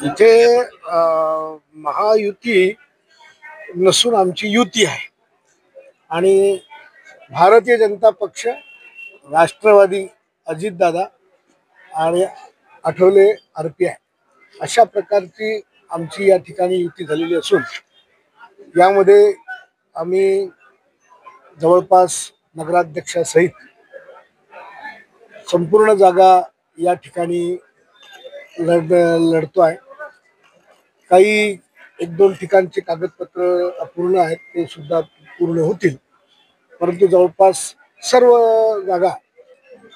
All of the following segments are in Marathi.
तिथे महायुती नसून आमची युती आहे आणि भारतीय जनता पक्ष, राष्ट्रवादी अजितदादा आणि आठवले RPI अशा प्रकारची आमची या ठिकाणी युती झालेली असून यामध्ये आम्ही जवळपास नगराध्यक्षासहित संपूर्ण जागा या ठिकाणी लढतोय। काही एक दोन ठिकाणचे कागदपत्र अपूर्ण आहेत, ते सुद्धा पूर्ण होतील, परंतु जवळपास सर्व जागा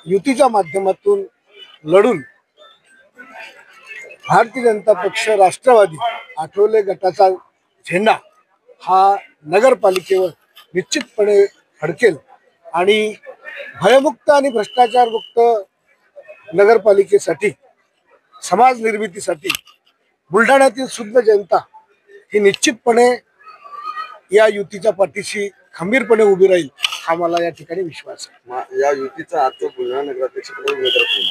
युतीच्या माध्यमातून लढून भारतीय जनता पक्ष, राष्ट्रवादी आठवले गटाचा झेंडा हा नगरपालिकेवर निश्चितपणे फडकेल आणि भयमुक्त आणि भ्रष्टाचारमुक्त नगरपालिकेसाठी, समाज निर्मितीसाठी बुलढाण्यातील शुद्ध जनता ही निश्चितपणे या युतीच्या पाठीशी खंबीरपणे उभी राहील, हा मला या ठिकाणी विश्वास आहे। या युतीचा आजचा बुलढाणा नगराध्यक्षपदी उमेदवार कोण?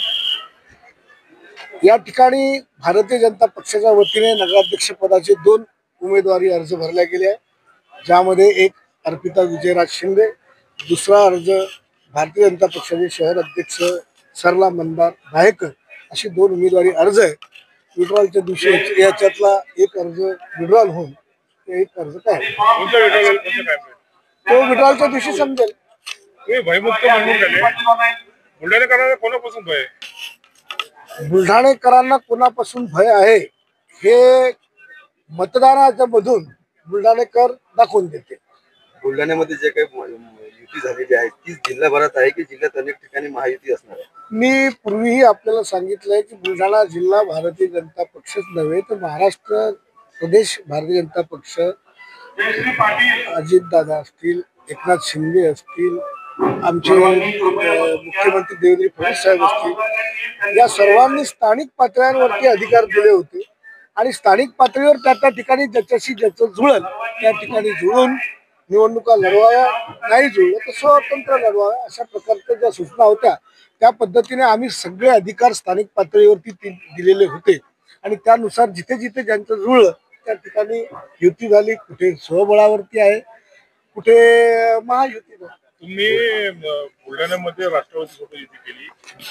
या ठिकाणी भारतीय जनता पक्षाच्या वतीने नगराध्यक्ष पदाचे 2 उमेदवारी अर्ज भरले गेले आहे, ज्यामध्ये एक अर्पिता विजयराज शिंदे, दुसरा अर्ज भारतीय जनता पक्षाचे शहर अध्यक्ष सरला मंदार नायकर अशी 2 उमेदवारी अर्ज आहे। विड्रॉलच्या दिवशी याच्यातला एक अर्ज विड्रॉल होऊन एक अर्ज काय तो विड्रॉलच्या दिवशी समजेल। भयमुक्त म्हणून झाले बुलढाणेकरांना कोणापासून भय? बुलढाणेकरांना कोणापासून भय आहे हे मतदानाच्या मधून बुलढाणेकर दाखवून देते। बुलढाण्यामध्ये जे काही युती झालेली आहे ती जिल्हाभरात आहे की जिल्ह्यात अनेक ठिकाणी महायुती असणार आहे? मी पूर्वीही आपल्याला सांगितलंय की बुलढाणा जिल्हा भारतीय जनता पक्षच नव्हे तर महाराष्ट्र प्रदेश भारतीय जनता पक्ष, अजितदादा असतील, एकनाथ शिंदे असतील, आमचे मुख्यमंत्री देवेंद्र फडणवीस साहेब असतील, या सर्वांनी स्थानिक पातळ्यांवरती अधिकार दिले होते आणि स्थानिक पातळीवर त्या ठिकाणी ज्याच्याशी ज्याचं जुळलं त्या ठिकाणी जुळून निवडणुका लढवाव्या, नाही जुळलं तर स्वतंत्र लढवाव्या, अशा प्रकारच्या ज्या सूचना होत्या त्या पद्धतीने आम्ही सगळे अधिकार स्थानिक पातळीवरती दिलेले होते आणि त्यानुसार जिथे जिथे ज्यांचं जुळलं त्या ठिकाणी युती झाली। कुठे स्वबळावरती आहे, कुठे महायुती झाली। तुम्ही बुलढाण्यामध्ये राष्ट्रवादीसोबत युती केली,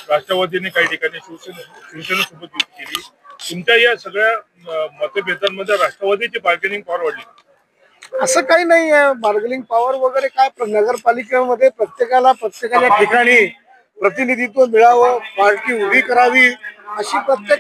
राष्ट्रवादीने काही ठिकाणी शिवसेनेसोबत युती केली, तुमच्या या सगळ्या मतभेदांमध्ये राष्ट्रवादीची बार्गेनिंग पॉवर वाढली? असं काही नाही आहे बार्गेनिंग पॉवर वगैरे काय। नगरपालिकेमध्ये प्रत्येकाच्या ठिकाणी प्रतिनिधित्व मिळावं, पार्टी उभी करावी अशी प्रत्येक